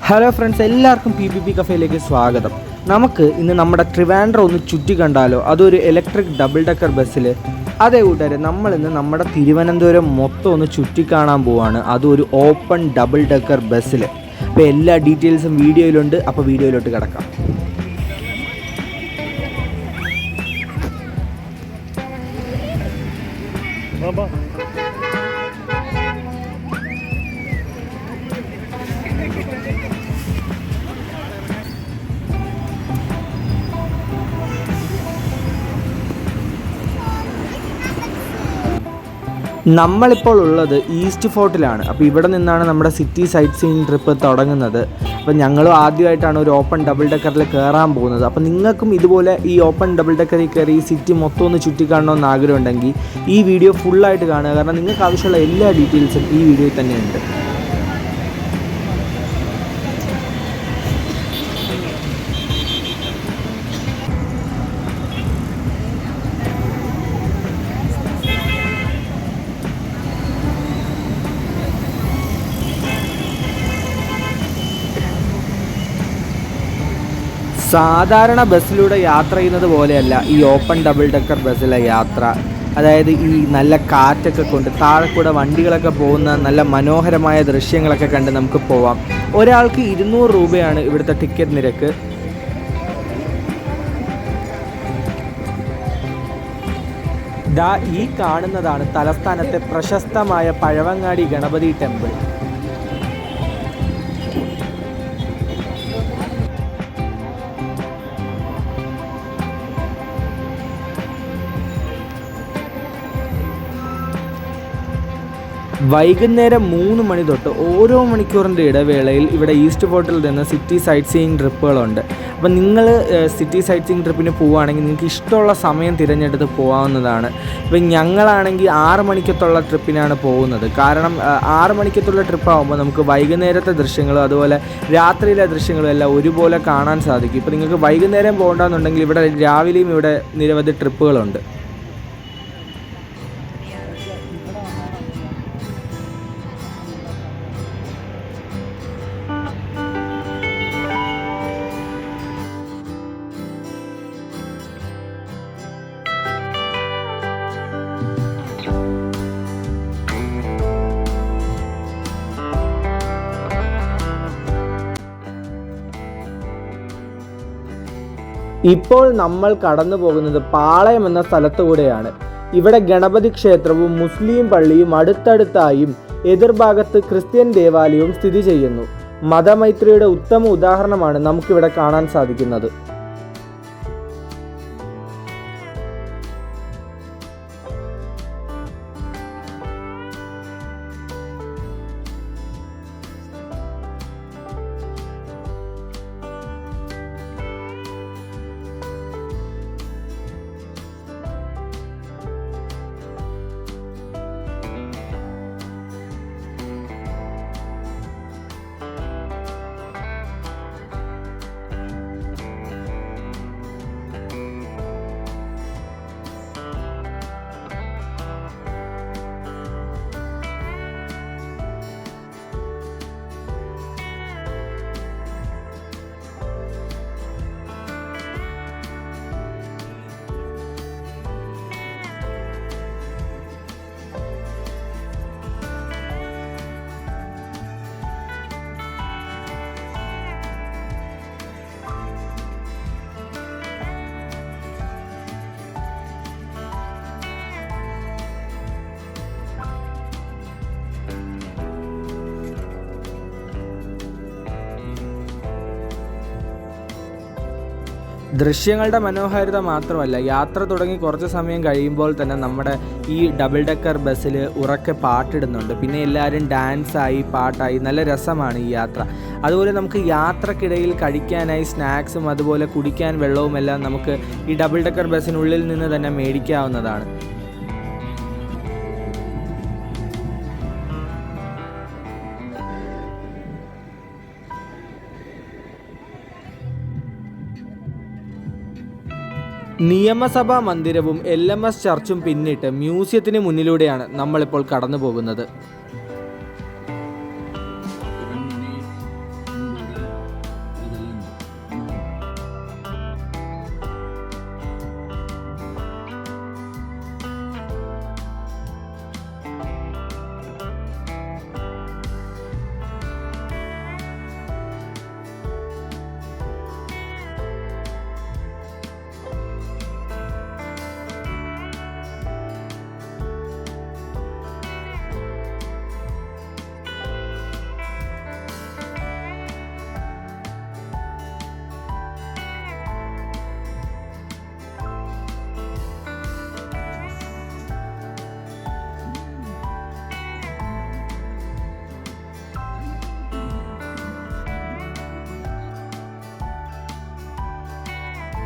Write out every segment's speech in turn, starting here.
Hello friends, എല്ലാവർക്കും PPP കഫേയിലേക്ക് സ്വാഗതം. നമുക്ക് ഇന്ന് നമ്മുടെ ട്രിവാൻഡ്രം ഒന്ന് ചുറ്റി കണ്ടാലോ? അതൊരു ഇലക്ട്രിക് ഡബിൾ ഡെക്കർ ബസ്സിൽ. അതേ കൂട്ടുകാരെ, നമ്മളിന്ന് നമ്മുടെ തിരുവനന്തപുരം മൊത്തം ഒന്ന് ചുറ്റിക്കാണാൻ പോവാണ്. അതൊരു ഓപ്പൺ ഡബിൾ ഡെക്കർ ബസ്സിൽ. അപ്പോൾ എല്ലാ ഡീറ്റെയിൽസും വീഡിയോയിലുണ്ട്. അപ്പോൾ വീഡിയോയിലോട്ട് കിടക്കാം. നമ്മളിപ്പോൾ ഉള്ളത് ഈസ്റ്റ് ഫോർട്ടിലാണ്. അപ്പോൾ ഇവിടെ നിന്നാണ് നമ്മുടെ സിറ്റി സൈറ്റ് സീയിങ് ട്രിപ്പ് തുടങ്ങുന്നത്. അപ്പോൾ ഞങ്ങളും ആദ്യമായിട്ടാണ് ഒരു ഓപ്പൺ ഡബിൾ ഡെക്കറിൽ കയറാൻ പോകുന്നത്. അപ്പോൾ നിങ്ങൾക്കും ഇതുപോലെ ഈ ഓപ്പൺ ഡബിൾ ഡെക്കറിൽ കയറി ഈ സിറ്റി മൊത്തം ഒന്ന് ചുറ്റിക്കാണണമെന്ന് ആഗ്രഹമുണ്ടെങ്കിൽ ഈ വീഡിയോ ഫുള്ളായിട്ട് കാണുക. കാരണം നിങ്ങൾക്ക് ആവശ്യമുള്ള എല്ലാ ഡീറ്റെയിൽസും ഈ വീഡിയോയിൽ തന്നെയുണ്ട്. സാധാരണ ബസ്സിലൂടെ യാത്ര ചെയ്യുന്നത് പോലെയല്ല ഈ ഓപ്പൺ ഡബിൾ ഡെക്കർ ബസ്സിലെ യാത്ര. അതായത് ഈ നല്ല കാറ്റൊക്കെ കൊണ്ട് താഴെ കൂടെ വണ്ടികളൊക്കെ പോകുന്ന നല്ല മനോഹരമായ ദൃശ്യങ്ങളൊക്കെ കണ്ട് നമുക്ക് പോവാം. ഒരാൾക്ക് 200 രൂപയാണ് ഇവിടുത്തെ ടിക്കറ്റ് നിരക്ക്. ദാ ഈ കാണുന്നതാണ് തലസ്ഥാനത്തെ പ്രശസ്തമായ പഴവങ്ങാടി ഗണപതി ടെമ്പിൾ. വൈകുന്നേരം 3 മണി തൊട്ട് ഓരോ മണിക്കൂറിൻ്റെ ഇടവേളയിൽ ഇവിടെ ഈസ്റ്റ് ഫോർട്ടിൽ നിന്ന് സിറ്റി സൈറ്റ് സീയിങ് ട്രിപ്പുകളുണ്ട്. അപ്പം നിങ്ങൾ സിറ്റി സൈറ്റ് സീയിങ് ട്രിപ്പിന് പോവുകയാണെങ്കിൽ നിങ്ങൾക്ക് ഇഷ്ടമുള്ള സമയം തിരഞ്ഞെടുത്ത് പോകാവുന്നതാണ്. ഇപ്പം ഞങ്ങളാണെങ്കിൽ 6 മണിക്കത്തുള്ള ട്രിപ്പിനാണ് പോകുന്നത്. കാരണം 6 മണിക്കത്തുള്ള ട്രിപ്പാകുമ്പോൾ നമുക്ക് വൈകുന്നേരത്തെ ദൃശ്യങ്ങളും അതുപോലെ രാത്രിയിലെ ദൃശ്യങ്ങളും എല്ലാം ഒരുപോലെ കാണാൻ സാധിക്കും. ഇപ്പം നിങ്ങൾക്ക് വൈകുന്നേരം പോകണ്ടെന്നുണ്ടെങ്കിൽ ഇവിടെ രാവിലെയും ഇവിടെ നിരവധി ട്രിപ്പുകളുണ്ട്. ഇപ്പോൾ നമ്മൾ കടന്നു പോകുന്നത് പാളയം എന്ന സ്ഥലത്തുകൂടെയാണ്. ഇവിടെ ഗണപതി ക്ഷേത്രവും മുസ്ലിം പള്ളിയും അടുത്തടുത്തായും എതിർഭാഗത്ത് ക്രിസ്ത്യൻ ദേവാലയവും സ്ഥിതി ചെയ്യുന്നു. മതമൈത്രിയുടെ ഉത്തമ ഉദാഹരണമാണ് നമുക്കിവിടെ കാണാൻ സാധിക്കുന്നത്. ദൃശ്യങ്ങളുടെ മനോഹാരിത മാത്രമല്ല, യാത്ര തുടങ്ങി കുറച്ച് സമയം കഴിയുമ്പോൾ തന്നെ നമ്മുടെ ഈ ഡബിൾ ഡെക്കർ ബസ്സിൽ ഉറക്കെ പാട്ടിടുന്നുണ്ട്. പിന്നെ എല്ലാവരും ഡാൻസായി പാട്ടായി നല്ല രസമാണ് ഈ യാത്ര. അതുപോലെ നമുക്ക് യാത്രക്കിടയിൽ കഴിക്കാനായി സ്നാക്സും അതുപോലെ കുടിക്കാൻ വെള്ളവും എല്ലാം നമുക്ക് ഈ ഡബിൾ ഡെക്കർ ബസ്സിനുള്ളിൽ നിന്ന് തന്നെ മേടിക്കാവുന്നതാണ്. നിയമസഭാ മന്ദിരവും LMS ചർച്ചും പിന്നിട്ട് മ്യൂസിയത്തിന് മുന്നിലൂടെയാണ് നമ്മളിപ്പോൾ കടന്നു പോകുന്നത്.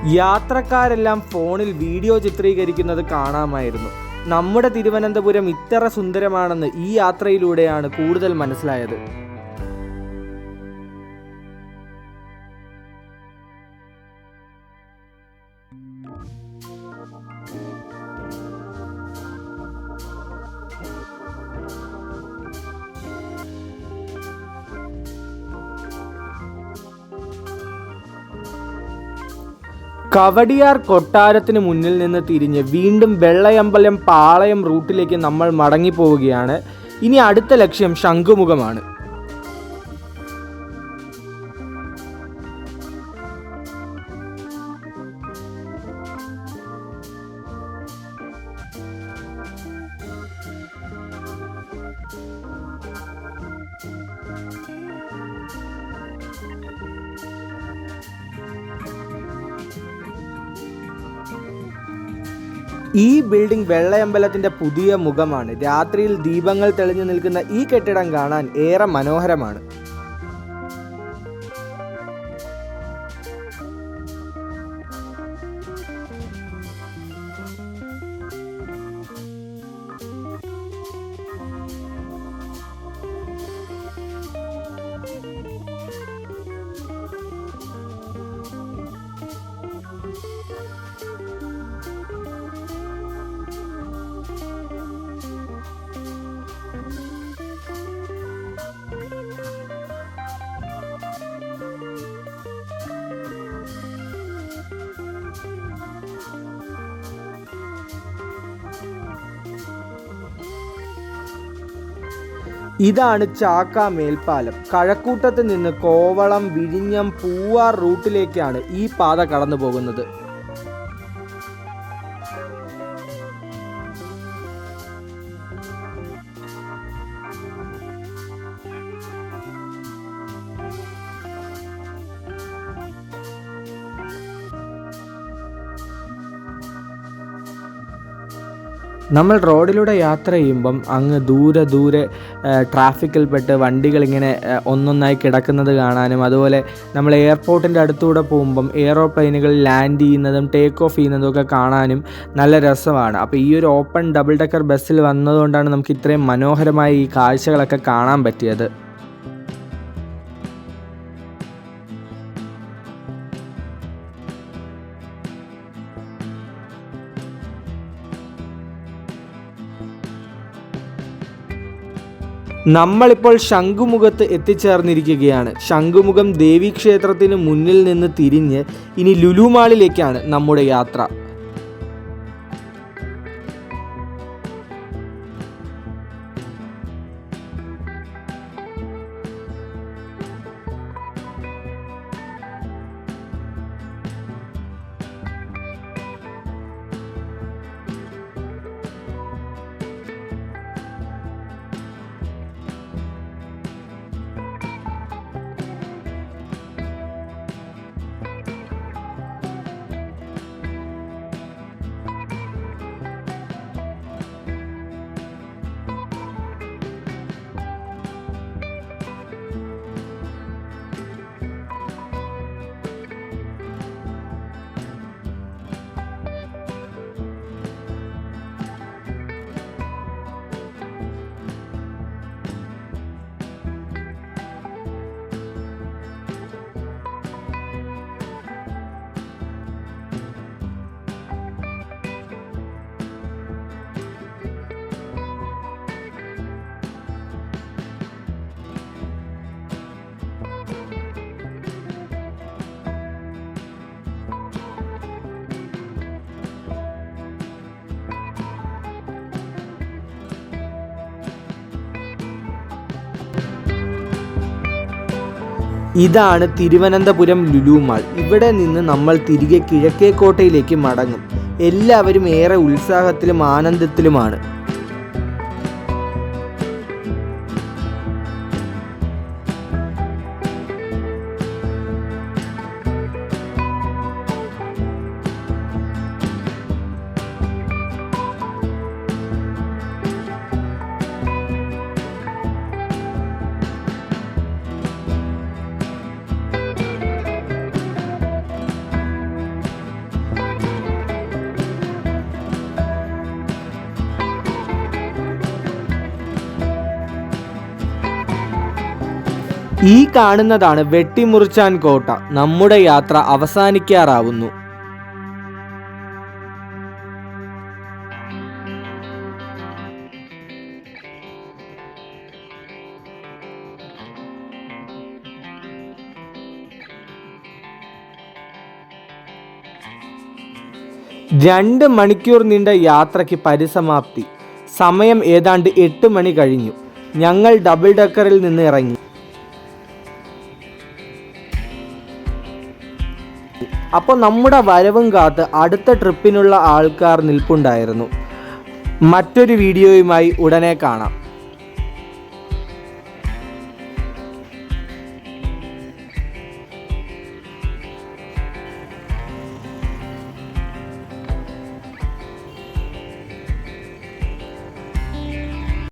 യാത്രക്കാരെല്ലാം ഫോണിൽ വീഡിയോ ചിത്രീകരിക്കുന്നത് കാണാമായിരുന്നു. നമ്മുടെ തിരുവനന്തപുരം ഇത്ര സുന്ദരമാണെന്ന് ഈ യാത്രയിലൂടെയാണ് കൂടുതൽ മനസ്സിലായത്. കവടിയാർ കൊട്ടാരത്തിന് മുന്നിൽ നിന്ന് തിരിഞ്ഞ് വീണ്ടും വെള്ളയമ്പലം പാളയം റൂട്ടിലേക്ക് നമ്മൾ മടങ്ങിപ്പോവുകയാണ്. ഇനി അടുത്ത ലക്ഷ്യം ശംഖുമുഖമാണ്. ഈ ബിൽഡിംഗ് വെള്ളയമ്പലത്തിൻ്റെ പുതിയ മുഖമാണ്. രാത്രിയിൽ ദീപങ്ങൾ തെളിഞ്ഞു നിൽക്കുന്ന ഈ കെട്ടിടം കാണാൻ ഏറെ മനോഹരമാണ്. ഇതാണ് ചാക്ക മേൽപ്പാലം. കഴക്കൂട്ടത്ത് നിന്ന് കോവളം, വിഴിഞ്ഞം, പൂവാർ റൂട്ടിലേക്കാണ് ഈ പാത കടന്നു പോകുന്നത്. നമ്മൾ റോഡിലൂടെ യാത്ര ചെയ്യുമ്പം അങ്ങ് ദൂരെ ട്രാഫിക്കിൽപ്പെട്ട് വണ്ടികളിങ്ങനെ ഒന്നൊന്നായി കിടക്കുന്നത് കാണാനും, അതുപോലെ നമ്മൾ എയർപോർട്ടിൻ്റെ അടുത്തൂടെ പോകുമ്പം എയ്റോപ്ലെയിനുകൾ ലാൻഡ് ചെയ്യുന്നതും ടേക്ക് ഓഫ് ചെയ്യുന്നതും ഒക്കെ കാണാനും നല്ല രസമാണ്. അപ്പോൾ ഈ ഒരു ഓപ്പൺ ഡബിൾ ഡെക്കർ ബസ്സിൽ വന്നതുകൊണ്ടാണ് നമുക്ക് ഇത്രയും മനോഹരമായ ഈ കാഴ്ചകളൊക്കെ കാണാൻ പറ്റിയത്. നമ്മളിപ്പോൾ ശംഖുമുഖത്ത് എത്തിച്ചേർന്നിരിക്കുകയാണ്. ശംഖുമുഖം ദേവീക്ഷേത്രത്തിന് മുന്നിൽ നിന്ന് തിരിഞ്ഞ് ഇനി ലുലു മാളിലേക്കാണ് നമ്മുടെ യാത്ര. ഇതാണ് തിരുവനന്തപുരം ലുലു മാൾ. ഇവിടെ നിന്ന് നമ്മൾ തിരികെ കിഴക്കേക്കോട്ടയിലേക്ക് മടങ്ങും. എല്ലാവരും ഏറെ ഉത്സാഹത്തിലും ആനന്ദത്തിലുമാണ്. ഈ കാണുന്നതാണ് വെട്ടിമുറിച്ചാൻ കോട്ട. നമ്മുടെ യാത്ര അവസാനിക്കാറാവുന്നു. രണ്ട് മണിക്കൂർ നീണ്ട യാത്രയ്ക്ക് പരിസമാപ്തി. സമയം ഏതാണ്ട് 8 മണി കഴിഞ്ഞു. ഞങ്ങൾ ഡബിൾ ഡെക്കറിൽ നിന്ന് ഇറങ്ങി. അപ്പോൾ നമ്മുടെ വരവും കാത്ത് അടുത്ത ട്രിപ്പിനുള്ള ആൾക്കാർ നിൽപ്പുണ്ടായിരുന്നു. മറ്റൊരു വീഡിയോയുമായി ഉടനെ കാണാം.